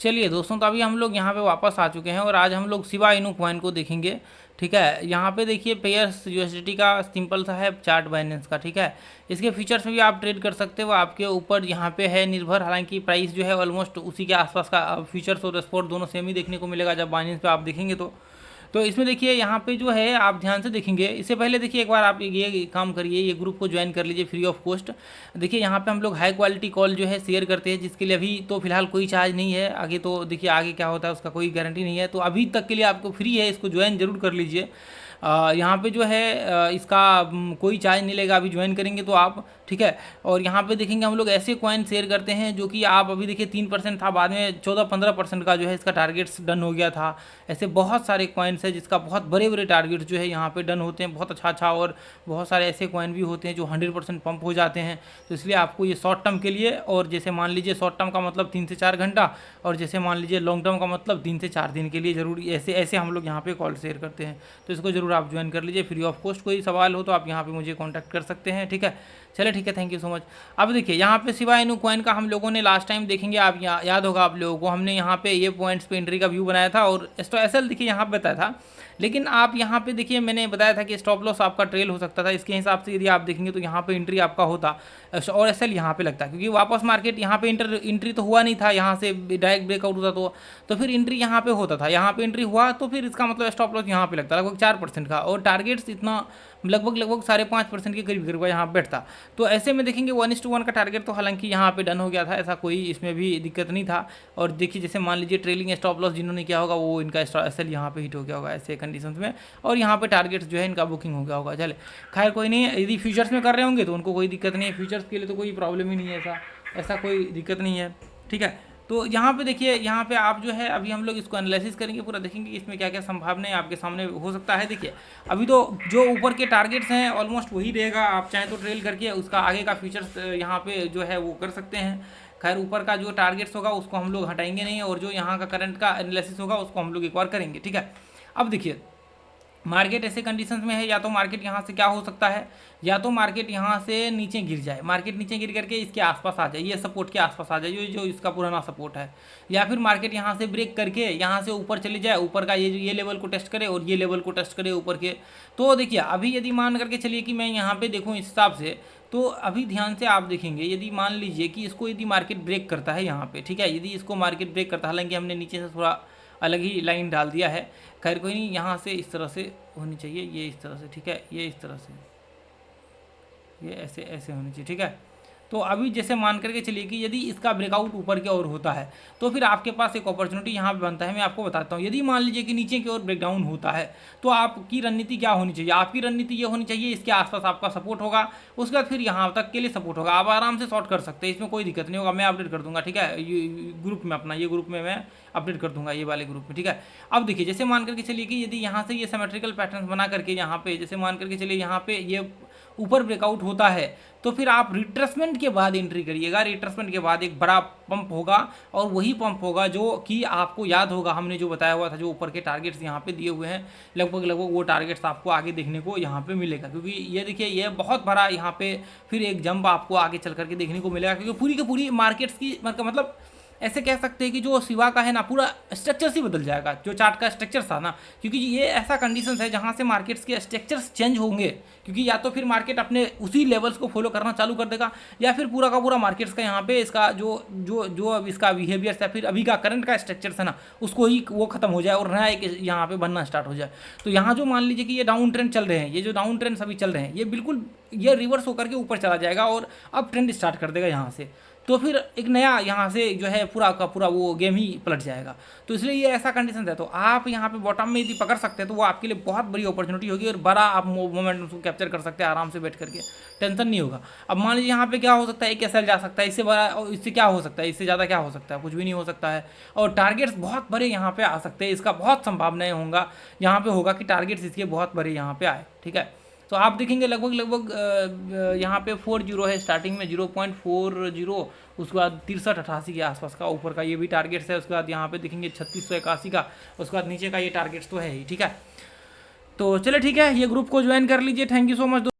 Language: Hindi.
चलिए दोस्तों, तो अभी हम लोग यहाँ पे वापस आ चुके हैं और आज हम लोग शिबा इनू कॉइन को देखेंगे। ठीक है, यहाँ पे देखिए पेयर्स यूएसडीटी का सिंपल सा है चार्ट बाइनेंस का। ठीक है, इसके फीचर्स में भी आप ट्रेड कर सकते हो, आपके ऊपर यहाँ पे है निर्भर। हालांकि प्राइस जो है ऑलमोस्ट उसी के आसपास का, फीचर्स और स्पॉट दोनों सेम ही देखने को मिलेगा जब बाइनेंस पे आप देखेंगे तो इसमें देखिए यहाँ पे जो है आप ध्यान से देखेंगे। इससे पहले देखिए एक बार आप ये काम करिए, ये ग्रुप को ज्वाइन कर लीजिए फ्री ऑफ कॉस्ट। देखिए यहाँ पे हम लोग हाई क्वालिटी कॉल जो है शेयर करते हैं, जिसके लिए अभी तो फिलहाल कोई चार्ज नहीं है। आगे तो देखिए आगे क्या होता है उसका कोई गारंटी नहीं है, तो अभी तक के लिए आपको फ्री है, इसको ज्वाइन जरूर कर लीजिए। यहाँ पे जो है इसका कोई चार्ज नहीं लेगा अभी ज्वाइन करेंगे तो आप। ठीक है, और यहाँ पे देखेंगे हम लोग ऐसे कॉइन शेयर करते हैं जो कि आप अभी देखिए 3% था, बाद में 14-15% का जो है इसका टारगेट्स डन हो गया था। ऐसे बहुत सारे कॉइन्स है जिसका बहुत बड़े बड़े टारगेट्स जो है यहाँ पे डन होते हैं, बहुत अच्छा। और बहुत सारे ऐसे कॉइन भी होते हैं जो 100% पंप हो जाते हैं। तो इसलिए आपको ये शॉर्ट टर्म के लिए, और जैसे मान लीजिए शॉर्ट टर्म का मतलब 3 से 4 घंटा, और जैसे मान लीजिए लॉन्ग टर्म का मतलब 3 से 4 दिन के लिए जरूरी, ऐसे ऐसे हम लोग यहाँ पे कॉल शेयर करते हैं। तो इसको जरूर आप ज्वाइन कर लीजिए फ्री ऑफ कॉस्ट। कोई सवाल हो तो आप यहाँ पे मुझे कॉन्टैक्ट कर सकते हैं। ठीक है, चलिए ठीक है, थैंक यू सो मच। अब देखिए यहाँ पे शिबा इनू कॉइन का हम लोगों ने लास्ट टाइम देखेंगे, आप याद होगा आप लोगों को, हमने यहाँ पे ये पॉइंट्स पे एंट्री का व्यू बनाया था और एसएल देखिए यहाँ पे बताया था। लेकिन आप यहाँ पे देखिए मैंने बताया था कि स्टॉप लॉस आपका ट्रेल हो सकता था। इसके हिसाब से यदि आप देखेंगे तो यहाँ पे एंट्री आपका होता और एसएल यहाँ पे लगता, क्योंकि वापस मार्केट यहाँ पे एंट्री तो हुआ नहीं था, यहाँ से डायरेक्ट ब्रेकआउट होता तो फिर एंट्री यहाँ पे होता था। यहाँ पे एंट्री हुआ तो फिर इसका मतलब स्टॉप लॉस यहाँ पे लगता लगभग 4% का, और टारगेट्स इतना लगभग 5.5% के करीब यहाँ बैठता। तो ऐसे में देखेंगे 1:1 का टारगेट तो हालांकि यहाँ पे डन हो गया था, ऐसा कोई इसमें भी दिक्कत नहीं था। और देखिए जैसे मान लीजिए ट्रेलिंग स्टॉप लॉस जिन्होंने किया होगा वो इनका एसएल यहाँ पे हिट हो गया होगा ऐसे कंडीशंस में, और यहाँ पे टारगेट्स जो है इनका बुकिंग हो गया होगा। चले खैर कोई नहीं, यदि फ्यूचर्स में कर रहे होंगे तो उनको कोई दिक्कत नहीं है, फ्यूचर्स के लिए तो कोई प्रॉब्लम ही नहीं है, ऐसा कोई दिक्कत नहीं है। ठीक है, तो यहाँ पे देखिए, यहाँ पे आप जो है अभी हम लोग इसको एनालिसिस करेंगे, पूरा देखेंगे कि इसमें क्या क्या संभावनाएं आपके सामने हो सकता है। देखिए अभी तो जो ऊपर के टारगेट्स हैं ऑलमोस्ट वही रहेगा, आप चाहें तो ट्रेल करके उसका आगे का फीचर्स यहाँ पे जो है वो कर सकते हैं। खैर ऊपर का जो टारगेट्स होगा उसको हम लोग हटाएंगे नहीं, और जो यहाँ का करंट का एनालिसिस होगा उसको हम लोग एक बार करेंगे। ठीक है, अब देखिए मार्केट ऐसे कंडीशंस में है, या तो मार्केट यहाँ से क्या हो सकता है, या तो मार्केट यहाँ से नीचे गिर जाए, मार्केट नीचे गिर करके इसके आसपास आ जाए, ये सपोर्ट के आसपास आ जाए जो इसका पुराना सपोर्ट है, या फिर मार्केट यहाँ से ब्रेक करके यहाँ से ऊपर चले जाए, ऊपर का ये लेवल को टेस्ट करे और ये लेवल को टेस्ट करे ऊपर के। तो देखिए अभी यदि मान करके चलिए कि मैं यहाँ पे देखूँ इस हिसाब से, तो अभी ध्यान से आप देखेंगे, यदि मान लीजिए कि इसको यदि मार्केट ब्रेक करता है यहाँ पे, ठीक है, यदि इसको मार्केट ब्रेक करता है, हालांकि हमने नीचे से थोड़ा अलग ही लाइन डाल दिया है, खैर कोई नहीं, यहाँ से इस तरह से होनी चाहिए, ये इस तरह से, ठीक है, ये इस तरह से, ये ऐसे ऐसे होनी चाहिए। ठीक है, तो अभी जैसे मान करके चलिए कि यदि इसका ब्रेकआउट ऊपर की ओर होता है तो फिर आपके पास एक अपॉर्चुनिटी यहाँ पे बनता है। मैं आपको बताता हूँ, यदि मान लीजिए कि नीचे की ओर ब्रेकडाउन होता है तो आपकी रणनीति क्या होनी चाहिए, आपकी रणनीति ये होनी चाहिए, इसके आसपास आपका सपोर्ट होगा, उसके बाद फिर यहाँ तक के लिए सपोर्ट होगा, आप आराम से शॉर्ट कर सकते हैं, इसमें कोई दिक्कत नहीं होगा। मैं अपडेट कर दूंगा, ठीक है, ये ग्रुप में अपना, ये ग्रुप में मैं अपडेट कर दूंगा, ये वाले ग्रुप में। ठीक है, अब देखिए जैसे मान करके चलिए कि यदि यहाँ से ये सिमेट्रिकल पैटर्न बना करके यहाँ पे जैसे मान करके चलिए यहाँ पे ये ऊपर ब्रेकआउट होता है तो फिर आप रिट्रेसमेंट के बाद एंट्री करिएगा। रिट्रेसमेंट के बाद एक बड़ा पंप होगा, और वही पंप होगा जो कि आपको याद होगा हमने जो बताया हुआ था, जो ऊपर के टारगेट्स यहाँ पे दिए हुए हैं, लगभग वो टारगेट्स आपको आगे देखने को यहाँ पे मिलेगा। क्योंकि ये देखिए ये बहुत बड़ा यहाँ पे फिर एक जंप आपको आगे चल करके देखने को मिलेगा, क्योंकि पूरी की पूरी मार्केट्स की मतलब ऐसे कह सकते हैं कि जो शिवा का है ना पूरा स्ट्रक्चर ही बदल जाएगा, जो चार्ट का स्ट्रक्चर था ना, क्योंकि ये ऐसा कंडीशंस है जहाँ से मार्केट्स के स्ट्रक्चर्स चेंज होंगे। क्योंकि या तो फिर मार्केट अपने उसी लेवल्स को फॉलो करना चालू कर देगा, या फिर पूरा का पूरा मार्केट्स का यहाँ पे इसका जो जो जो अब इसका बिहेवियर्स है, फिर अभी का करंट का स्ट्रक्चर है ना उसको ही वो खत्म हो जाए और नया एक यहाँ पे बनना स्टार्ट हो जाए। तो यहाँ जो मान लीजिए कि ये डाउन ट्रेंड चल रहे हैं, ये जो डाउन ट्रेंड अभी चल रहे हैं, ये बिल्कुल ये रिवर्स होकर के ऊपर चला जाएगा और अब ट्रेंड स्टार्ट कर देगा यहाँ से। तो फिर एक नया यहाँ से जो है पूरा का पूरा वो गेम ही पलट जाएगा। तो इसलिए ये ऐसा कंडीशन है, तो आप यहाँ पे बॉटम में यदि पकड़ सकते हैं तो वो आपके लिए बहुत बड़ी अपॉर्चुनिटी होगी, और बड़ा आप मोमेंट उसको कैप्चर कर सकते हैं आराम से बैठ करके, टेंशन नहीं होगा। अब मान लीजिए यहाँ पे क्या हो सकता है, एक एसएल जा सकता है, इससे बड़ा और इससे क्या हो सकता है, इससे ज़्यादा क्या हो सकता है, कुछ भी नहीं हो सकता है। और टारगेट्स बहुत बड़े यहाँ पे आ सकते हैं, इसका बहुत संभावनाएं होगा यहाँ पे होगा कि टारगेट्स इसके बहुत बड़े यहाँ पे आए। ठीक है, तो आप देखेंगे लगभग यहाँ पे 40 है स्टार्टिंग में, 0.40, उसके बाद 6388 के आसपास का ऊपर का ये भी टारगेट्स है। उसके बाद यहाँ पे देखेंगे 3681 का, उसके बाद नीचे का ये टारगेट्स तो है ही। ठीक है, तो चले ठीक है, ये ग्रुप को ज्वाइन कर लीजिए। Thank you so much.